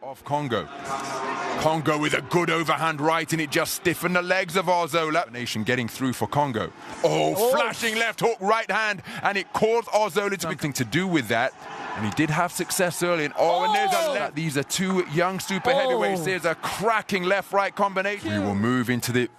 of Congo. Congo with a good overhand right, and it just stiffened the legs of Arzola. Nation getting through for Congo. Flashing left hook, right hand, and it caused Arzola to be something to do with that. And he did have success early. And there's a left. These are two young super heavyweights. There's a cracking left-right combination. We will move into the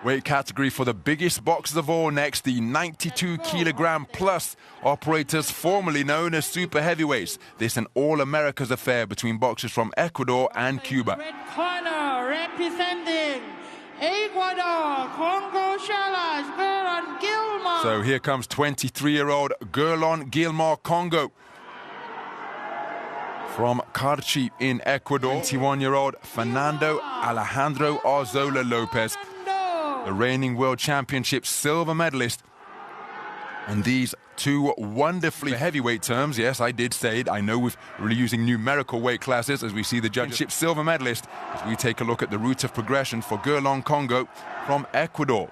weight category for the biggest boxers of all next, the 92 kilogram plus operators, formerly known as super heavyweights. This an all-America's affair between boxers from Ecuador and Cuba. Red corner representing Ecuador, Congo challenge, Gerlon Gilmore. So here comes 23-year-old Gerlon Gilmore, Congo. From Carchi in Ecuador, 21-year-old Fernando Alejandro Arzola Lopez, the reigning World Championship silver medalist. And these two wonderfully heavyweight terms, yes, I did say it. I know we're really using numerical weight classes as we see the championship silver medalist, as we take a look at the route of progression for Gerlon Congo from Ecuador.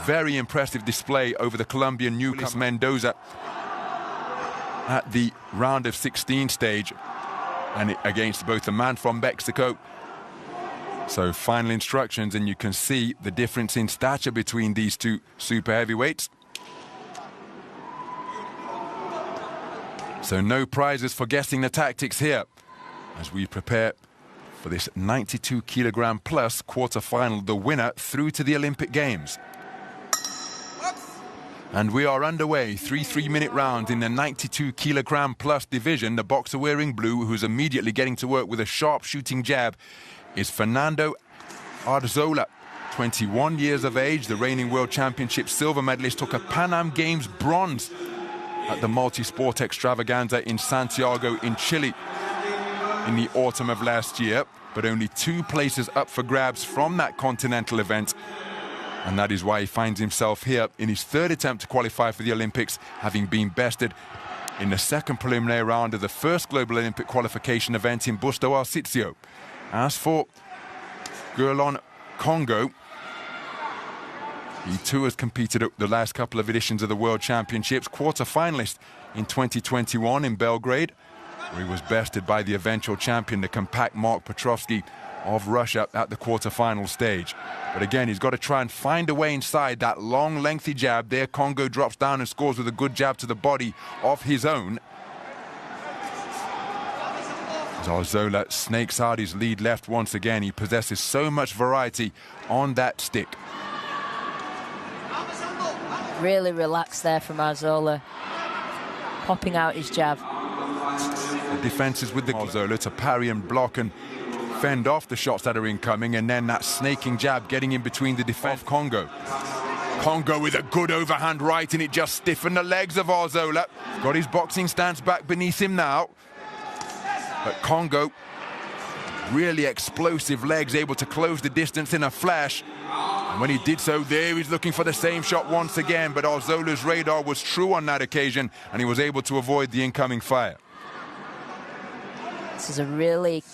Very impressive display over the Colombian newcomer Mendoza at the round of 16 stage, and against both the man from Mexico. So final instructions, and you can see the difference in stature between these two super heavyweights. So no prizes for guessing the tactics here as we prepare for this 92 kilogram plus quarter-final, the winner through to the Olympic Games. And we are underway, 3 3-minute rounds in the 92 kilogram plus division. The boxer wearing blue, who's immediately getting to work with a sharp shooting jab, is Fernando Arzola, 21 years of age. The reigning World Championship silver medalist took a Pan Am Games bronze at the multi-sport extravaganza in Santiago in Chile in the autumn of last year, but only 2 places up for grabs from that continental event. And that is why he finds himself here in his 3rd attempt to qualify for the Olympics, having been bested in the 2nd preliminary round of the 1st Global Olympic qualification event in Busto Arsizio. As for Gerlon Congo, he too has competed at the last couple of editions of the World Championships, quarter-finalist in 2021 in Belgrade, where he was bested by the eventual champion, the compact Mark Petrovsky of Russia, at the quarter-final stage. But again, he's got to try and find a way inside that long, lengthy jab. There, Congo drops down and scores with a good jab to the body of his own. As Arzola snakes out his lead left once again. He possesses so much variety on that stick. Really relaxed there from Arzola, popping out his jab. The defenses with the Arzola to parry and block and fend off the shots that are incoming, and then that snaking jab getting in between the defense of Congo. Congo with a good overhand right, and it just stiffened the legs of Arzola. Got his boxing stance back beneath him now. But Congo, really explosive legs, able to close the distance in a flash. And when he did so, there he's looking for the same shot once again, but Arzola's radar was true on that occasion, and he was able to avoid the incoming fire. This is a really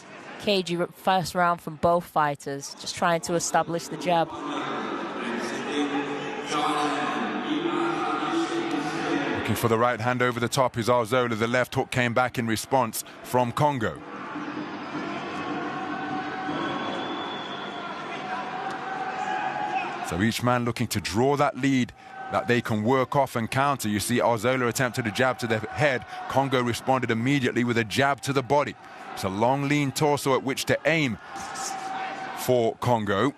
cagey first round from both fighters, just trying to establish the jab. Looking for the right hand over the top is Arzola. The left hook came back in response from Congo. So each man looking to draw that lead that they can work off and counter. You see Arzola attempted a jab to the head. Congo responded immediately with a jab to the body. It's a long, lean torso at which to aim for Congo.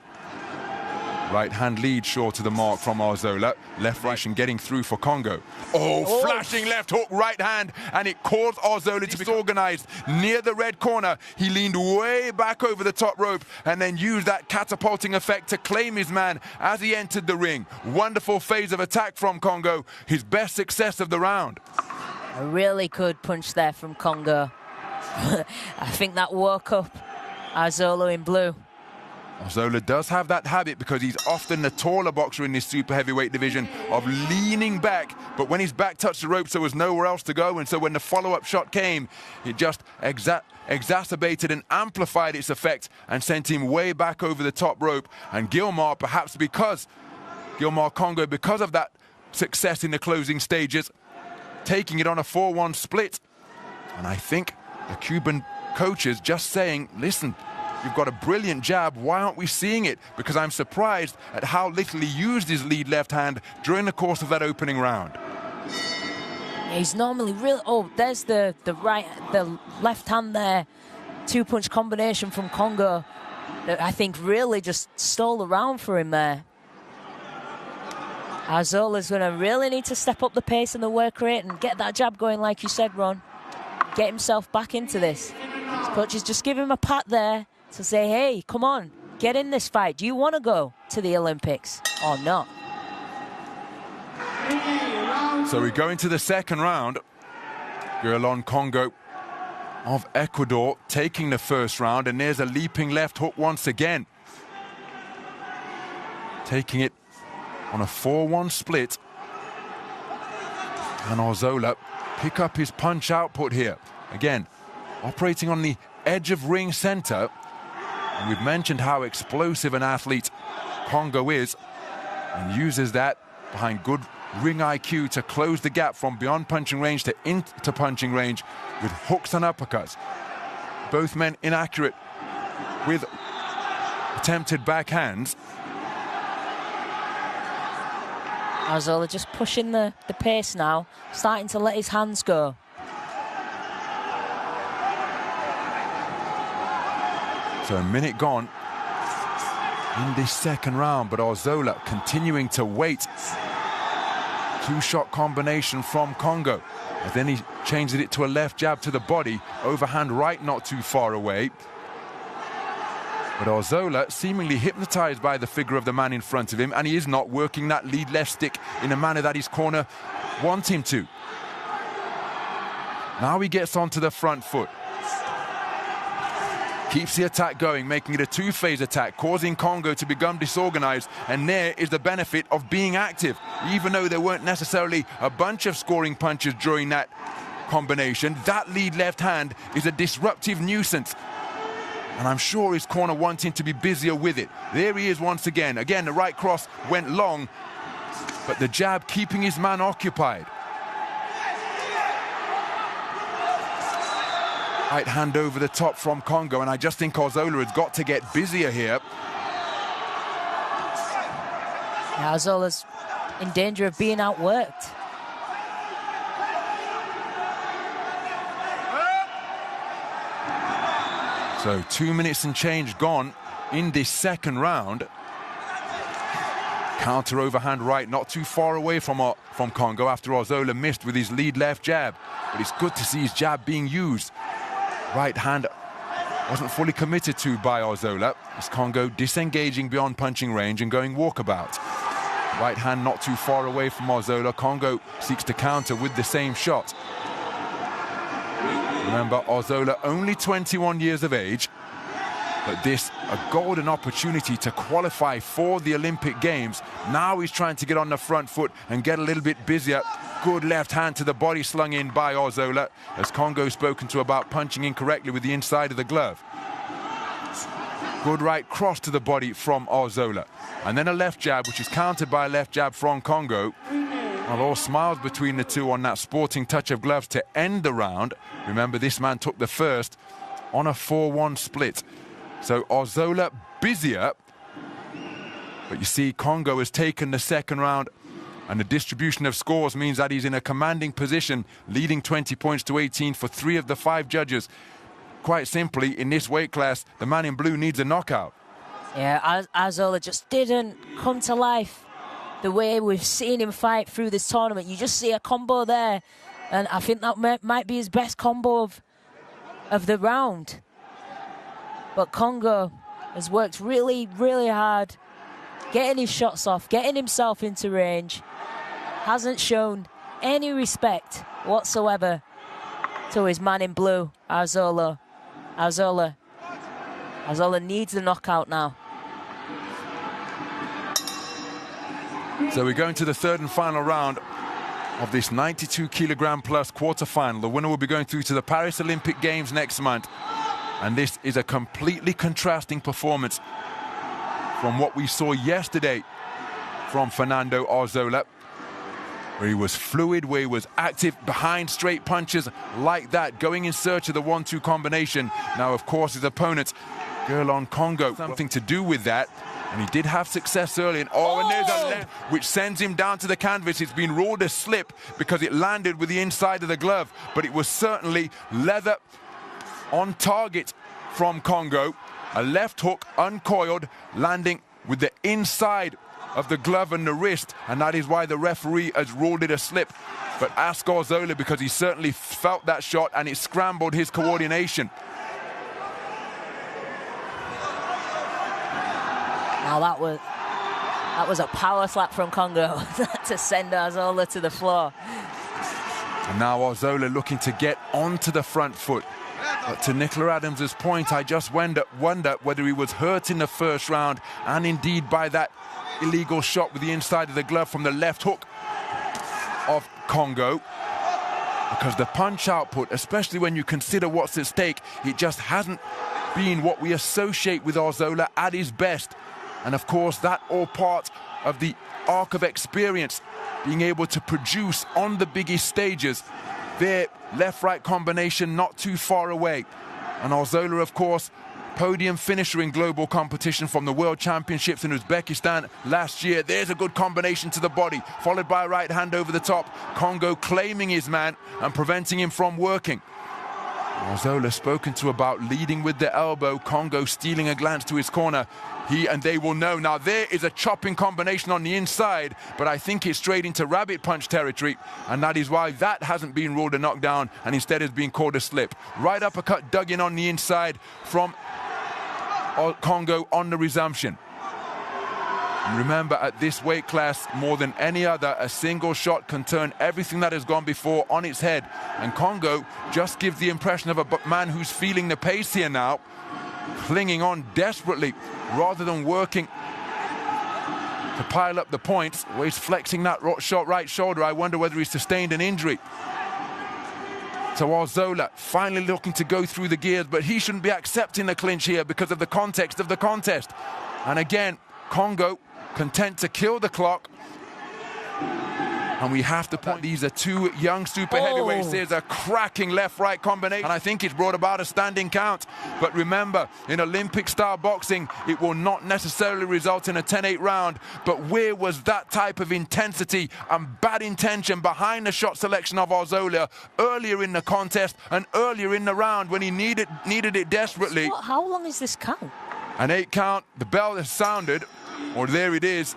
Right hand lead short to the mark from Arzola. Left right and getting through for Congo. Flashing left hook, right hand, and it caused Arzola to be disorganized near the red corner. He leaned way back over the top rope and then used that catapulting effect to claim his man as he entered the ring. Wonderful phase of attack from Congo, his best success of the round. A really good punch there from Congo. I think that woke up Arzola in blue. Arzola does have that habit, because he's often the taller boxer in this super heavyweight division, of leaning back, but when his back touched the rope, there was nowhere else to go, and so when the follow-up shot came, it just exacerbated and amplified its effect and sent him way back over the top rope. And Gilmore, perhaps because Congo, because of that success in the closing stages, taking it on a 4-1 split. And I think the Cuban coaches just saying, listen, you've got a brilliant jab, why aren't we seeing it? Because I'm surprised at how little he used his lead left hand during the course of that opening round. He's normally really... Oh, there's the left hand there. Two-punch combination from Congo that I think really just stole the round for him there. Arzola's going to really need to step up the pace and the work rate and get that jab going, like you said, Ron. Get himself back into this. His coaches just give him a pat there to say, hey, come on, get in this fight. Do you want to go to the Olympics or not? So we go into the second round. Gerlon, Congo of Ecuador taking the first round, and there's a leaping left hook once again. Taking it on a 4-1 split. And Arzola pick up his punch output here. Again, operating on the edge of ring center. And we've mentioned how explosive an athlete Congo is, and uses that behind good ring IQ to close the gap from beyond punching range to into punching range with hooks and uppercuts. Both men inaccurate with attempted backhands. Arzola just pushing the pace now, starting to let his hands go. So a minute gone in this second round, but Arzola continuing to wait. Two-shot combination from Congo. And then he changes it to a left jab to the body, overhand right not too far away. But Arzola seemingly hypnotized by the figure of the man in front of him, and he is not working that lead left stick in a manner that his corner wants him to. Now he gets onto the front foot. Keeps the attack going, making it a two-phase attack, causing Congo to become disorganized. And there is the benefit of being active. Even though there weren't necessarily a bunch of scoring punches during that combination, that lead left hand is a disruptive nuisance. And I'm sure his corner wants him to be busier with it. There he is once again. Again, the right cross went long, but the jab keeping his man occupied. Right hand over the top from Congo, and I just think Arzola has got to get busier here. Yeah, Arzola's in danger of being outworked. So 2 minutes and change gone in this second round. Counter overhand right, not too far away from Congo after Arzola missed with his lead left jab. But it's good to see his jab being used. Right hand wasn't fully committed to by Arzola, as Congo disengaging beyond punching range and going walkabout. Right hand not too far away from Arzola. Congo seeks to counter with the same shot. Remember, Arzola only 21 years of age, but this a golden opportunity to qualify for the Olympic Games. Now he's trying to get on the front foot and get a little bit busier. Good left hand to the body slung in by Arzola, as Congo spoken to about punching incorrectly with the inside of the glove. Good right cross to the body from Arzola. And then a left jab, which is countered by a left jab from Congo. Well, all smiles between the two on that sporting touch of gloves to end the round. Remember, this man took the first on a 4-1 split. So Arzola busier. But you see, Congo has taken the second round, and the distribution of scores means that he's in a commanding position, leading 20 points to 18 for 3 of the 5 judges. Quite simply, in this weight class, the man in blue needs a knockout. Yeah, Arzola just didn't come to life the way we've seen him fight through this tournament. You just see a combo there, and I think that might be his best combo of the round. But Congo has worked really, really hard, getting his shots off, getting himself into range. Hasn't shown any respect whatsoever to his man in blue, Arzola. Arzola needs the knockout now. So we're going to the third and final round of this 92 kilogram plus quarterfinal. The winner will be going through to the Paris Olympic Games next month. And this is a completely contrasting performance from what we saw yesterday from Fernando Arzola. where he was fluid, where he was active behind straight punches like that, going in search of the 1-2 combination. Now, of course, his opponent, Gerlon Congo, something to do with that. And he did have success early. And there's a left, which sends him down to the canvas. It's been ruled a slip because it landed with the inside of the glove. But it was certainly leather on target from Congo. A left hook, uncoiled, landing with the inside of the glove and the wrist. And that is why the referee has ruled it a slip. But ask Arzola, because he certainly felt that shot and it scrambled his coordination. Now that was a power slap from Congo to send Arzola to the floor. And now Arzola looking to get onto the front foot. But to Nicola Adams's point, I just wonder whether he was hurt in the first round, and indeed by that illegal shot with the inside of the glove from the left hook of Congo. Because the punch output, especially when you consider what's at stake, it just hasn't been what we associate with Arzola at his best. And of course, that all part of the arc of experience, being able to produce on the biggest stages. Their left-right combination not too far away. And Arzola, of course, podium finisher in global competition from the World Championships in Uzbekistan last year. There's a good combination to the body, followed by a right hand over the top. Congo claiming his man and preventing him from working. Arzola spoken to about leading with the elbow. Congo stealing a glance to his corner. He and they will know. Now there is a chopping combination on the inside, but I think it's straight into rabbit punch territory, and that is why that hasn't been ruled a knockdown and instead has been called a slip. Right uppercut dug in on the inside from Congo on the resumption. And remember, at this weight class, more than any other, a single shot can turn everything that has gone before on its head. And Congo just gives the impression of a man who's feeling the pace here now, clinging on desperately rather than working to pile up the points. Well, he's flexing that right shoulder. I wonder whether he's sustained an injury. So Arzola finally looking to go through the gears, but he shouldn't be accepting the clinch here because of the context of the contest. And again, Congo content to kill the clock. And we have to point, these are two young super heavyweights. There's a cracking left-right combination, and I think it's brought about a standing count. But remember, in Olympic-style boxing, it will not necessarily result in a 10-8 round. But where was that type of intensity and bad intention behind the shot selection of Arzola earlier in the contest and earlier in the round when he needed it desperately? How long is this count? An 8 count. The bell has sounded, or there it is.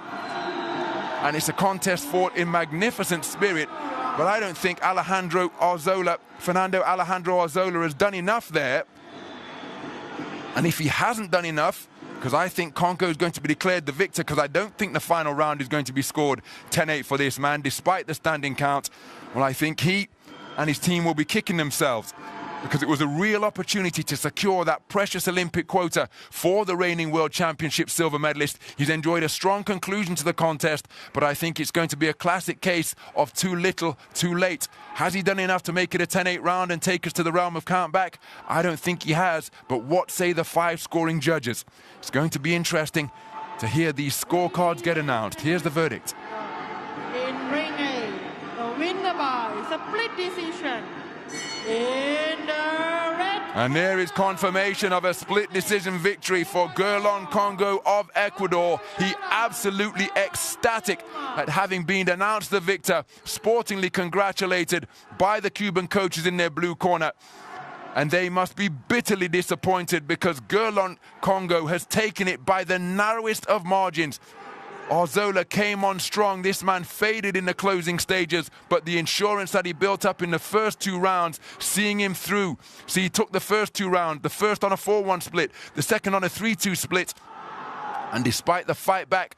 And it's a contest fought in magnificent spirit. But I don't think Fernando Alejandro Arzola has done enough there. And if he hasn't done enough, because I think Congo is going to be declared the victor, because I don't think the final round is going to be scored 10-8 for this man, despite the standing count. Well, I think he and his team will be kicking themselves, because it was a real opportunity to secure that precious Olympic quota for the reigning World Championship silver medalist. He's enjoyed a strong conclusion to the contest, but I think it's going to be a classic case of too little, too late. Has he done enough to make it a 10-8 round and take us to the realm of countback? I don't think he has, but what say the 5 scoring judges? It's going to be interesting to hear these scorecards get announced. Here's the verdict. In ring A, the winner by split decision. In the red. And there is confirmation of a split decision victory for Gerlon Congo of Ecuador. He absolutely ecstatic at having been announced the victor, sportingly congratulated by the Cuban coaches in their blue corner. And they must be bitterly disappointed because Gerlon Congo has taken it by the narrowest of margins. Arzola came on strong. This man faded in the closing stages, but the endurance that he built up in the first 2 rounds, seeing him through. See, he took the first 2 rounds, the first on a 4-1 split, the second on a 3-2 split. And despite the fight back